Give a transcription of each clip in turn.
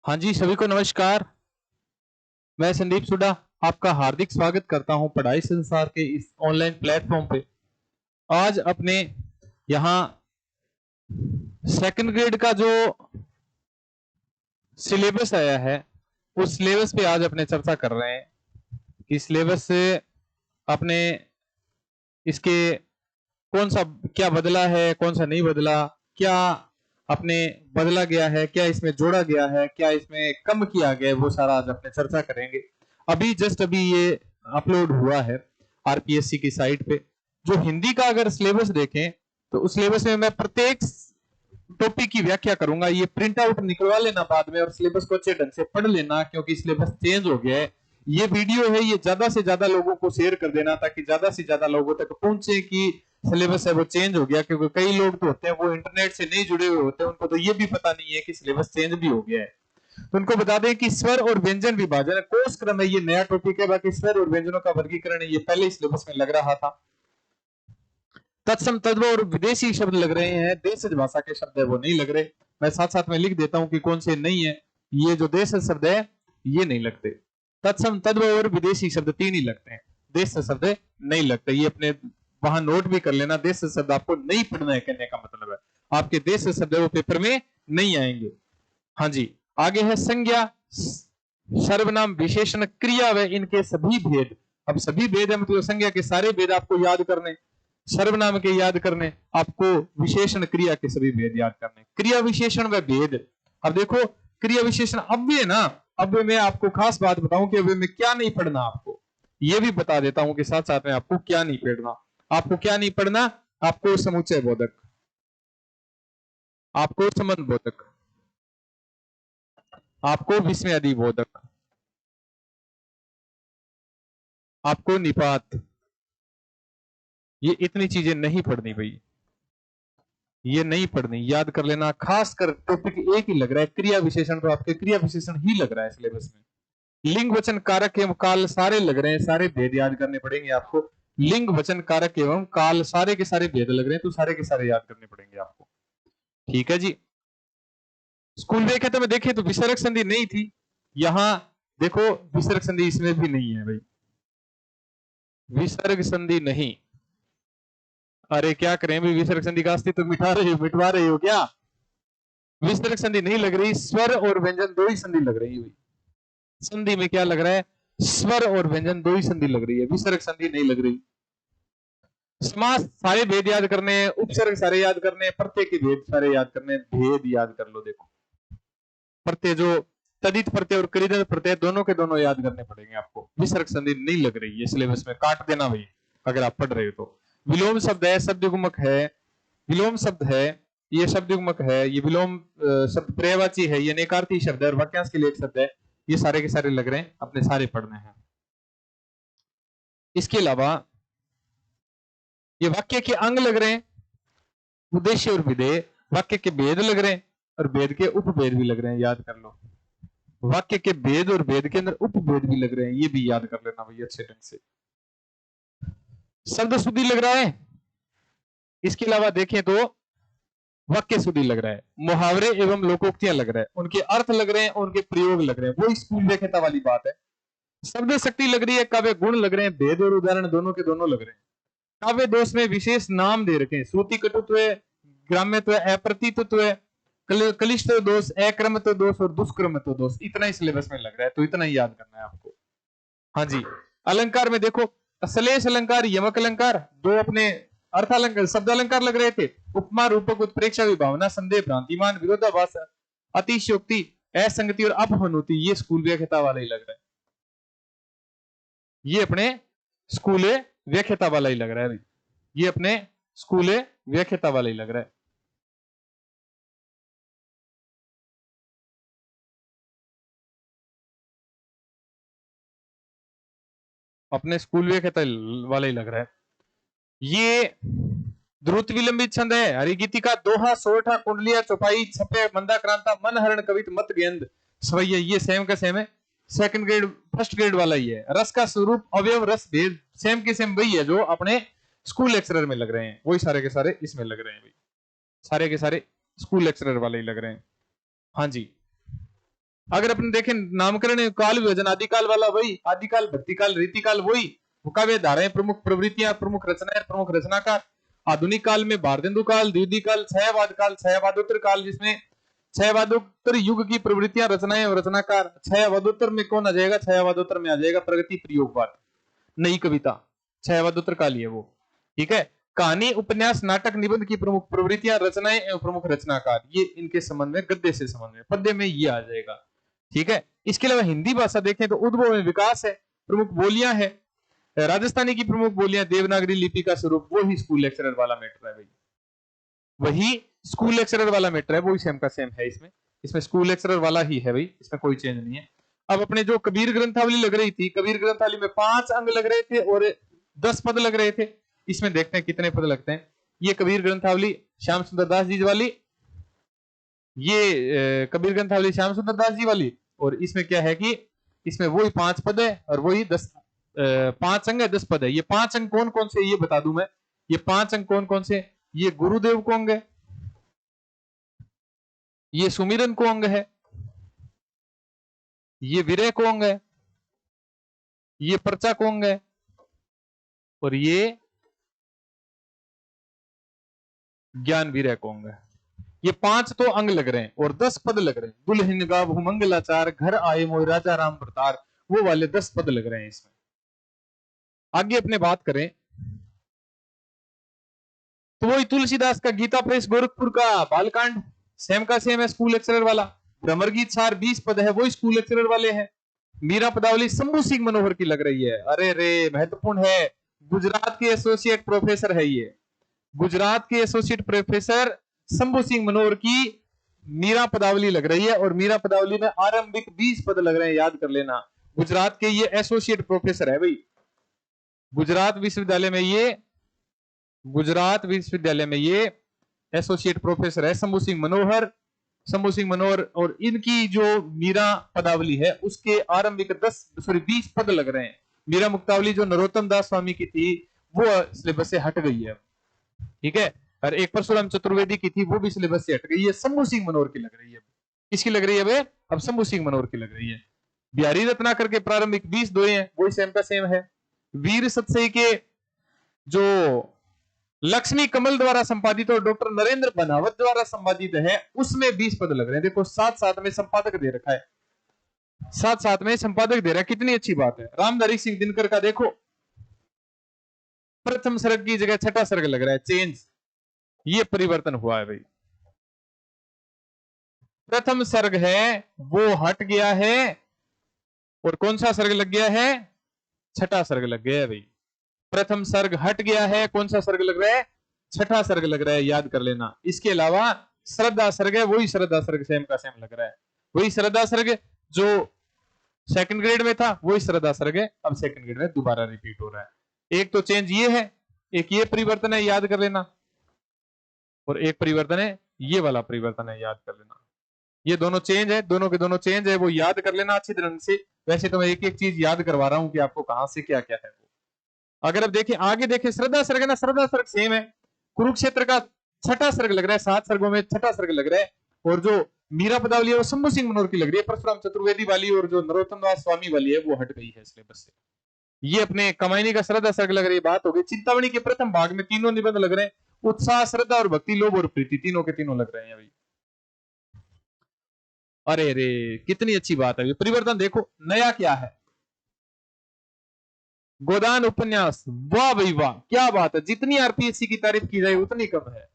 हाँ जी, सभी को नमस्कार। मैं संदीप सुडा आपका हार्दिक स्वागत करता हूं पढ़ाई संसार के इस ऑनलाइन प्लेटफॉर्म पे। आज अपने यहाँ सेकंड ग्रेड का जो सिलेबस आया है उस सिलेबस पे आज अपने चर्चा कर रहे हैं कि सिलेबस से अपने इसके कौन सा क्या बदला है, कौन सा नहीं बदला, क्या अपने बदला गया है, क्या इसमें जोड़ा गया है, क्या इसमें कम किया गया है, वो सारा आज अपने चर्चा करेंगे। अभी ये अपलोड हुआ है आरपीएससी की साइट पे। जो हिंदी का अगर सिलेबस देखें तो उस सिलेबस में मैं प्रत्येक टॉपिक की व्याख्या करूंगा। ये प्रिंट आउट निकलवा लेना बाद में और सिलेबस को अच्छे ढंग से पढ़ लेना, क्योंकि सिलेबस चेंज हो गया है। ये वीडियो है, ये ज्यादा से ज्यादा लोगों को शेयर कर देना ताकि ज्यादा से ज्यादा लोगों तक पहुंचे कि सिलेबस है वो चेंज हो गया। क्योंकि कई लोग तो होते हैं वो इंटरनेट से नहीं जुड़े हुए होते हैं, उनको तो ये भी पता नहीं है कि सिलेबस चेंज भी हो गया है। तो उनको बता दें कि स्वर और व्यंजन विभाजन कोर्स क्रम है, ये नया टॉपिक है। बाकी स्वर और व्यंजनों का वर्गीकरण है, ये पहले सिलेबस में लग रहा था। तत्सम तद्भव और विदेशी शब्द लग रहे हैं, देशज भाषा के शब्द है वो नहीं लग रहे। मैं साथ साथ में लिख देता हूं कि कौन से नहीं है। ये जो देशज शब्द है ये नहीं लगते। तत्सम तद्भव और विदेशी शब्द तीन ही लगते हैं, देश शब्द नहीं लगते। ये अपने वहां नोट भी कर लेना, देश शब्द आपको नहीं पढ़ना है, कहने का मतलब है आपके देश शब्द वो पेपर में नहीं आएंगे। हाँ जी, आगे है संज्ञा, सर्वनाम, विशेषण, क्रिया व इनके सभी भेद। अब सभी भेद है मतलब संज्ञा के सारे भेद आपको याद करने, सर्वनाम के याद करने, आपको विशेषण क्रिया के सभी भेद याद करने। क्रिया विशेषण व भेद। अब देखो क्रिया विशेषण अव्यय ना, अव्यय में आपको खास बात बताऊं कि अव्यय में क्या नहीं पढ़ना, आपको ये भी बता देता हूं कि साथ साथ में आपको क्या नहीं पढ़ना। आपको क्या नहीं पढ़ना? आपको समुच्चय बोधक, आपको संबंध बोधक, आपको विस्मयादि बोधक, आपको निपात। ये इतनी चीजें नहीं पढ़नी भाई, ये नहीं पढ़नी, याद कर लेना। खास कर टॉपिक एक ही लग रहा है, क्रिया विशेषण, तो आपके क्रिया विशेषण ही लग रहा है सिलेबस में। लिंग वचन कारक एवं काल सारे लग रहे हैं, सारे भेद याद करने पड़ेंगे आपको। लिंग वचन कारक एवं काल सारे के सारे भेद लग रहे हैं, तो सारे के सारे याद करने पड़ेंगे आपको। ठीक है जी। स्कूल देखे तो मैं देखे तो विसर्ग संधि नहीं थी, यहां देखो विसर्ग संधि इसमें भी नहीं है भाई, विसर्ग संधि नहीं। अरे क्या करें भाई, विसर्ग संधि का अस्तित्व मिटवा रहे हो क्या? विसर्ग संधि नहीं लग रही, स्वर और व्यंजन दो ही संधि लग रही है। संधि में क्या लग रहा है? स्वर और व्यंजन दो ही संधि लग रही है, विसर्ग संधि नहीं लग रही। समास सारे भेद याद करने, उपसर्ग सारे याद करने, प्रत्यय के भेद सारे याद करने। भेद याद कर लो, देखो प्रत्यय जो तदित प्रत्यय और कृदंत प्रत्यय दोनों के दोनों याद करने पड़ेंगे आपको। विसर्ग संधि नहीं लग रही है सिलेबस में, काट देना भाई अगर आप पढ़ रहे हो तो। विलोम शब्द है, शब्द युग्मक है, विलोम शब्द है, ये शब्द युग्मक है, ये विलोम शब्द पर्यायवाची है, ये नेकार्थी शब्द है और वाक्यांश के लिए एक शब्द है। ये सारे के सारे लग रहे हैं, अपने सारे पढ़ने हैं। इसके अलावा ये वाक्य के अंग लग रहे हैं, उद्देश्य और विधेय, वाक्य के भेद लग रहे हैं और भेद के उपभेद भी लग रहे हैं, याद कर लो। वाक्य के भेद और भेद के अंदर उपभेद भी लग रहे हैं, ये भी याद कर लेना भैया अच्छे ढंग से। शब्द शुद्धि लग रहा है। इसके अलावा देखें तो वाक्य शुद्धि लग रहा है, मुहावरे एवं लोकोक्तियां लग रहा है, उनके अर्थ लग रहे हैं, उनके प्रयोग लग रहे हैं, वो स्कूल व्याख्याता वाली बात है। शब्द शक्ति लग रही है, काव्य गुण लग रहे हैं, भेद और उदाहरण दोनों के दोनों लग रहे हैं। काव्य दोष में विशेष नाम दे रखे हैं, श्रुति कटुत्व, ग्राम्यत्व, अप्रतीतत्व, कलिष्ठ दोष, अक्रमत्व दोष और दुष्क्रमत्व दोष। इतना ही सिलेबस में लग रहा है, तो इतना ही याद करना है आपको। हाँ जी। अलंकार में देखो श्लेष अलंकार, यमक अलंकार, दो अपने अर्थ अलंकार, शब्द अलंकार लग रहे थे। उपमा, रूपक, उत्प्रेक्षा, विभावना, संदेह, भ्रांतिमान, विरोधाभास, अतिशयोक्ति, असंगति और अपहनुति, ये स्कूल व्याख्याता वाला ही लग रहा है। ये अपने स्कूल व्याख्याता वाला ही लग रहा है, ये अपने स्कूल व्याख्याता वाला ही लग रहा है। अपने स्कूल व्याख्याता वाला ही लग रहा है। ये द्रुत विलंबित छंद है, हरिगीतिका, दोहा, सोरठा, कुंडलिया, चौपाई, छपे, मंदाक्रांता, मनहरण, कवित, मत, गेंद, सवैया, ये सेम का सेम है, सेकंड ग्रेड फर्स्ट ग्रेड वाला ही है। रस का स्वरूप, अवयव, रस भेद, सेम के सेम वही है जो अपने स्कूल लेक्चरर में लग रहे हैं, वही सारे के सारे इसमें लग रहे हैं भाई, सारे के सारे स्कूल लेक्चरर वाले ही लग रहे हैं। हाँ जी। अगर अपन देखें नामकरण काल विभाजन आदिकाल वाला वही, आदिकाल भक्तिकाल रीतिकाल वही, काव्य धाराएं प्रमुख प्रवृत्तियां प्रमुख रचनाएं प्रमुख रचनाकार। आधुनिक काल में भारतेंदु काल द्विवेदी काल छायावाद काल छायावादोत्तर काल, जिसमें छायावादोत्तर युग की प्रवृत्तियां रचनाएं और रचनाकार। छायावादोत्तर में कौन आ जाएगा? छायावादोत्तर में आ जाएगा प्रगति प्रयोगवाद, नई कविता, छायावादोत्तर काल ही है वो। ठीक है, कहानी उपन्यास नाटक निबंध की प्रमुख प्रवृत्तियां रचनाएं एवं प्रमुख रचनाकार, ये इनके संबंध में गद्य से संबंध में, पद्य में ये आ जाएगा। ठीक है, इसके अलावा हिंदी भाषा देखें तो उद्भव में विकास है, प्रमुख बोलियां है, राजस्थानी की प्रमुख बोलियां देवनागरी लिपि का स्वरूप, वो ही स्कूल लेक्चरर वाला मैटर है भाई, वही स्कूल लेक्चरर वाला मैटर है, वो ही सेम का सेम है इसमें, इसमें स्कूल लेक्चरर वाला ही है भाई, इसमें कोई चेंज नहीं है। अब अपने जो कबीर ग्रंथावली लग रही थी, कबीर ग्रंथावली में 5 अंग लग रहे थे और 10 पद लग रहे थे, इसमें देखते हैं कितने पद लगते हैं। ये कबीर ग्रंथावली श्याम सुंदर दास जी वाली, ये कबीर ग्रंथावली श्याम सुंदर दास जी वाली, और इसमें क्या है कि इसमें वही 5 पद है और वही 5 अंग है 10 पद है। ये 5 अंग कौन कौन से ये बता दूं मैं, ये 5 अंग कौन कौन से, ये गुरुदेव को अंग है, ये सुमिरन को अंग है, ये विरह को अंग है, ये पर्चा को अंग है, और ये ज्ञान विरह को अंग है। ये 5 तो अंग लग रहे हैं और 10 पद लग रहे हैं। दुल्हन गाव मंगलाचार घर आए मोय राजा राम प्रतार, वो वाले 10 पद लग रहे हैं इसमें। आगे अपने बात करें तो वही तुलसीदास का गीता प्रेस गोरखपुर का बालकांड सेम का सेम है, स्कूल लेक्चरर वाला। भ्रमर गीत सार 20 पद है, वही स्कूल लेक्चरर वाले हैं। मीरा पदावली शंभू सिंह मनोहर की लग रही है, अरे रे महत्वपूर्ण है, गुजरात के एसोसिएट प्रोफेसर है ये, गुजरात के एसोसिएट प्रोफेसर शंभू सिंह मनोहर की मीरा पदावली लग रही है, और मीरा पदावली में आरंभिक 20 पद लग रहे हैं, याद कर लेना। गुजरात के ये एसोसिएट प्रोफेसर है भाई, गुजरात विश्वविद्यालय में ये, गुजरात विश्वविद्यालय में ये एसोसिएट प्रोफेसर है शंभू सिंह मनोहर, शंभू सिंह मनोहर, और इनकी जो मीरा पदावली है उसके आरंभिक 20 पद लग रहे हैं। मीरा मुक्तावली जो नरोत्तम दास स्वामी की थी वो सिलेबस से हट गई है, ठीक है, और एक परशुराम चतुर्वेदी की थी वो भी सिलेबस से हट गई है, शंभू सिंह मनोहर की लग रही है। किसकी लग रही है भाई? अब शंभू सिंह मनोहर की लग रही है। बिहारी रत्नाकर के प्रारंभिक 20 दोहे हैं, वही सेम का सेम है। वीर सतसई के जो लक्ष्मी कमल द्वारा संपादित और डॉक्टर नरेंद्र बनावत द्वारा संपादित है उसमें 20 पद लग रहे हैं। देखो साथ साथ में संपादक दे रखा है, साथ साथ में संपादक दे रहा है, कितनी अच्छी बात है। रामधारी सिंह दिनकर का देखो प्रथम सर्ग की जगह छठा सर्ग लग रहा है, चेंज, ये परिवर्तन हुआ है भाई। प्रथम सर्ग है वो हट गया है और कौन सा सर्ग लग गया है? छठा सर्ग लग गया है भाई। प्रथम सर्ग हट गया है, कौन सा सर्ग लग रहा है? छठा सर्ग लग रहा है, याद कर लेना। इसके अलावा श्रद्धा सर्ग है, वही श्रद्धा सर्ग सेम का सेम लग रहा है, वही श्रद्धा सर्ग जो सेकंड ग्रेड में था वही श्रद्धा सर्ग है, अब सेकंड ग्रेड में दोबारा रिपीट हो रहा है। एक तो चेंज ये है, एक ये परिवर्तन है, याद कर लेना, और एक परिवर्तन है ये वाला परिवर्तन है, याद कर लेना। ये दोनों चेंज है, दोनों के दोनों चेंज है, वो याद कर लेना अच्छी तरह से। वैसे तो मैं एक एक चीज याद करवा रहा हूं कि आपको कहां से क्या क्या है। अगर अब देखें आगे देखें श्रद्धा सर्ग है ना, श्रद्धा सर्ग सेम है। कुरुक्षेत्र का छठा सर्ग लग रहा है, 7 सर्गों में छठा सर्ग लग रहा है, और जो मीरा पदावली है वो शंभू सिंह मनोहर की लग रही है। परशुराम चतुर्वेदी वाली और जो नरोत्तम दास स्वामी वाली है वो हट गई है सिलेबस से। ये अपने कमायनी का श्रद्धा सर्ग लग रही है, बात हो गई। चिंतामणि के प्रथम भाग में तीनों निबंध लग रहे हैं, उत्साह श्रद्धा और भक्ति लोभ और प्रीति, तीनों के तीनों लग रहे हैं अभी। अरे रे कितनी अच्छी बात है, परिवर्तन देखो नया क्या है। गोदान उपन्यास, वाह भाई वाह, क्या बात है। जितनी आरपीएससी की तारीफ की जाए उतनी कम है,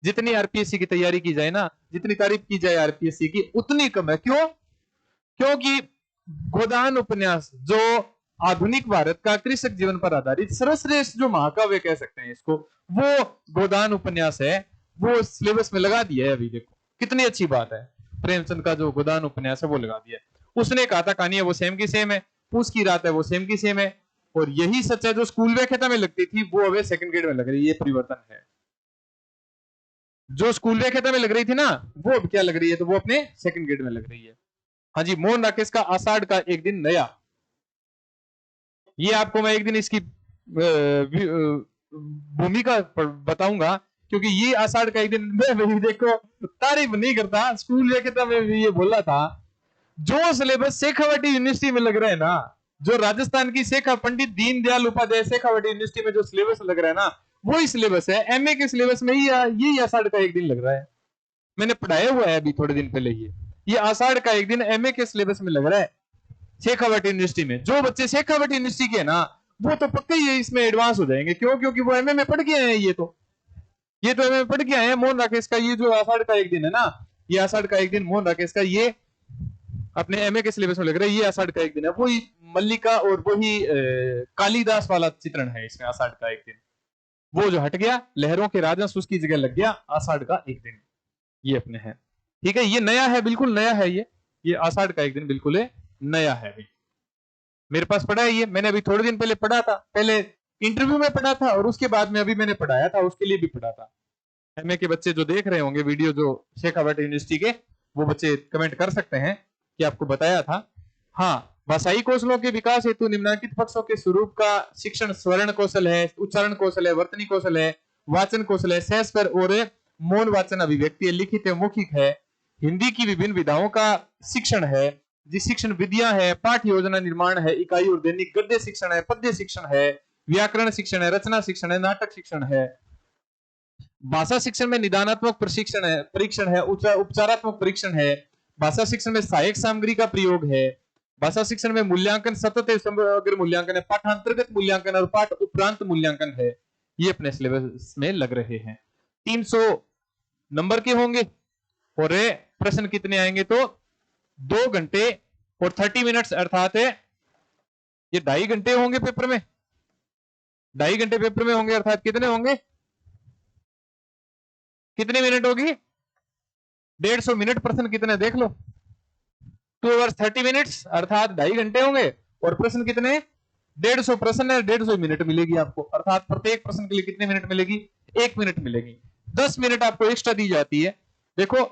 जितनी आरपीएससी की तैयारी की जाए ना, जितनी तारीफ की जाए आरपीएससी की उतनी कम है। क्यों? क्योंकि गोदान उपन्यास जो आधुनिक भारत का कृषक जीवन पर आधारित सर्वश्रेष्ठ जो महाकाव्य कह सकते हैं इसको, वो गोदान उपन्यास है, वो सिलेबस में लगा दिया है अभी। देखो कितनी अच्छी बात है, प्रेमचंद का जो गोदान उपन्यास है वो लगा दिया है। उसने कहा था कहानी है वो सेम की सेम है, उसकी रात है वो सेम की सेम है, और यही सच है जो स्कूल व्याख्याता में लगती थी वो अब सेकंड ग्रेड में लग रही है। ये परिवर्तन है, जो स्कूल व्याख्याता में लग रही थी ना वो अब क्या लग रही है, तो वो अपने सेकंड ग्रेड में लग रही है। हाँ जी, मोहन राकेश का आषाढ़ का एक दिन नया, ये आपको मैं एक दिन इसकी भूमिका बताऊंगा, क्योंकि ये आषाढ़ का एक दिन मैं भी देखो तारीफ नहीं करता, स्कूल व्याख्याता में भी ये बोला था, जो सिलेबस शेखावाटी यूनिवर्सिटी में लग रहा है ना, जो राजस्थान की शेखा पंडित दीनदयाल उपाध्याय शेखावाटी यूनिवर्सिटी में जो सिलेबस लग रहा है ना, वही सिलेबस है। एमए के सिलेबस में ही यही आषाढ़ का एक दिन लग रहा है। मैंने पढ़ाया हुआ है अभी थोड़े दिन पहले। ये आषाढ़ का एक दिन एमए के सिलेबस में लग रहा है शेखावाटी यूनिवर्सिटी में। जो बच्चे शेखावाटी यूनिवर्सिटी के है ना, वो तो पक्का ही इसमें एडवांस हो जाएंगे। क्यों? क्योंकि वो एमए में पढ़ के आए हैं। ये तो एमए में पढ़ के आए हैं। मोहन राकेश का ये जो आषाढ़ का एक दिन है ना, ये आषाढ़ का एक दिन मोहन राकेश का ये अपने एमए के सिलेबस में लग रहा है। ये आषाढ़ का एक दिन है। वही मल्लिका और वही कालिदास वाला चित्रण है इसमें आषाढ़ का एक दिन। वो जो हट गया, लहरों के राजहंस, उसकी जगह लग गया आषाढ़ का एक दिन। ये अपने है, ठीक है। ये नया है, बिल्कुल नया है। ये आषाढ़ का एक दिन बिल्कुल नया है। अभी मेरे पास पढ़ा है ये। मैंने अभी थोड़े दिन पहले पढ़ा था। पहले इंटरव्यू में पढ़ा था और उसके बाद में अभी मैंने पढ़ाया था, उसके लिए भी पढ़ा था। एमए के बच्चे जो देख रहे होंगे वीडियो, जो शेखावाटी यूनिवर्सिटी के, वो बच्चे कमेंट कर सकते हैं कि आपको बताया था। हाँ, भाषाई कौशलों के विकास हेतु निम्नलिखित पक्षों के स्वरूप का शिक्षण स्वर्ण कौशल है, उच्चारण कौशल है, वर्तनी कौशल है, वाचन कौशल है, सहज स्वर और मौन वाचन अभिव्यक्ति है, लिखित है, मौखिक है, हिंदी की विभिन्न विधाओं का शिक्षण है, जिस शिक्षण विधियां है, पाठ योजना निर्माण है, इकाई और दैनिक, गद्य शिक्षण है, पद्य शिक्षण है, व्याकरण शिक्षण है, रचना शिक्षण है, नाटक शिक्षण है, भाषा शिक्षण में निदानात्मक प्रशिक्षण है, परीक्षण है, उपचारात्मक परीक्षण है, भाषा शिक्षण में सहायक सामग्री का प्रयोग है, भाषा शिक्षण में मूल्यांकन सतत समग्र मूल्यांकन है, पाठांतर्गत मूल्यांकन और पाठ उपरांत मूल्यांकन है। ये अपने सिलेबस में लग रहे हैं। 300 नंबर के होंगे और प्रश्न कितने आएंगे? तो 2 घंटे और 30 मिनट्स, अर्थात ये 2.5 घंटे होंगे पेपर में। 2.5 घंटे पेपर में होंगे, अर्थात कितने होंगे? कितने मिनट होगी? 150 मिनट। प्रश्न कितने देख लो, 2 hours 30 मिनट्स, अर्थात 2.5 घंटे होंगे। और प्रश्न कितने? 150 प्रश्न है, 150 मिनट मिलेगी आपको। अर्थात प्रत्येक प्रश्न के लिए कितने मिनट मिलेगी? 1 मिनट मिलेगी। 10 मिनट आपको एक्स्ट्रा दी जाती है। देखो,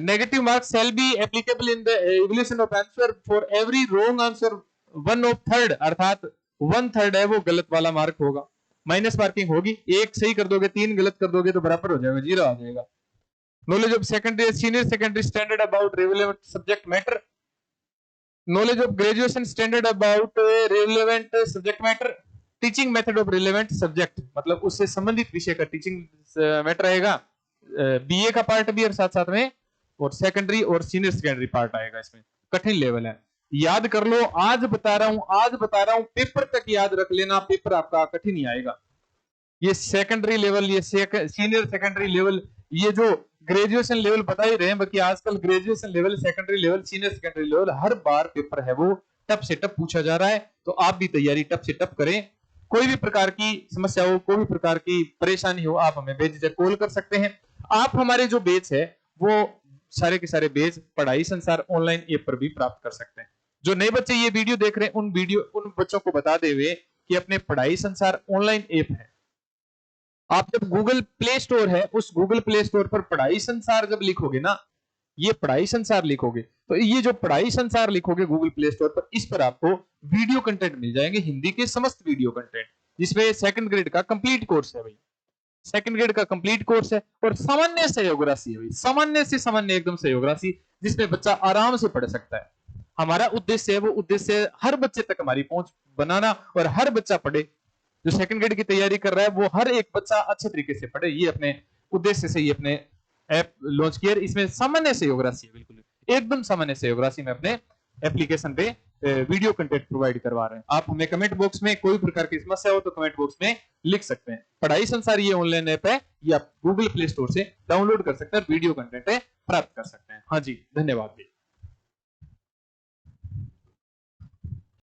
negative marks shall be applicable in the evaluation of answer for every wrong answer 1/3, अर्थात 1/3 है वो गलत वाला मार्क होगा। माइनस मार्किंग होगी। 1 सही कर दोगे, 3 गलत कर दोगे तो बराबर हो जाएगा, 0 आ जाएगा। Knowledge of secondary senior secondary standard about relevant subject matter, knowledge of graduation standard about relevant subject matter, teaching method of relevant subject, मतलब उससे संबंधित विषय का टीचिंग मैटर रहेगा। बीए का पार्ट भी और साथ साथ में, और सेकेंडरी और सीनियर सेकेंडरी पार्ट आएगा इसमें। कठिन लेवल है, याद कर लो। आज बता रहा हूं, पेपर तक याद रख लेना, पेपर आपका कठिन ही आएगा। ये सेकेंडरी लेवल, ये सीनियर सेकेंडरी लेवल, ये जो ग्रेजुएशन लेवल बता ही रहे हैं। बाकी आजकल graduation level, secondary level, senior secondary level, हर बार पेपर है वो टफ से टफ पूछा जा रहा है। तो आप भी तैयारी टफ से टफ करें। कोई भी प्रकार की समस्या हो, कोई भी प्रकार की परेशानी हो, आप हमें बेझिझक कॉल कर सकते हैं। आप हमारे जो बैच है वो सारे के सारे बैच पढ़ाई संसार ऑनलाइन ऐप पर भी प्राप्त कर सकते हैं। जो नए बच्चे ये वीडियो देख रहे हैं, उन बच्चों को बता दे हुए कि अपने पढ़ाई संसार ऑनलाइन ऐप है। आप जब गूगल प्ले स्टोर है, उस गूगल प्ले स्टोर पर पढ़ाई संसार जब लिखोगे ना, ये पढ़ाई संसार लिखोगे, तो ये जो पढ़ाई संसार लिखोगे गूगल प्ले स्टोर पर, इस पर आपको वीडियो कंटेंट मिल जाएंगे, हिंदी के समस्त वीडियो कंटेंट, जिसमें सेकंड ग्रेड का कंप्लीट कोर्स है भाई। सेकंड ग्रेड का कंप्लीट कोर्स है और सामान्य सहयोग राशि है भाई, सामान्य से सामान्य एकदम सहयोग राशि, जिसमें बच्चा आराम से पढ़ सकता है। हमारा उद्देश्य है, वो उद्देश्य हर बच्चे तक हमारी पहुंच बनाना और हर बच्चा पढ़े। जो सेकंड ग्रेड की तैयारी कर रहा है वो हर एक बच्चा अच्छे तरीके से पढ़े। ये अपने उद्देश्य से ये अपने ऐप लॉन्च किया। इसमें सामान्य सहयोग राशि है, बिल्कुल एकदम सामान्य सहयोग राशि में अपने एप्लीकेशन पे वीडियो कंटेंट प्रोवाइड करवा रहे हैं। आप हमें कमेंट बॉक्स में कोई प्रकार की समस्या हो तो कमेंट बॉक्स में लिख सकते हैं। पढ़ाई संसार ये ऑनलाइन ऐप है, ये आप गूगल प्ले स्टोर से डाउनलोड कर सकते हैं और वीडियो कंटेंट प्राप्त कर सकते हैं। हाँ जी, धन्यवाद।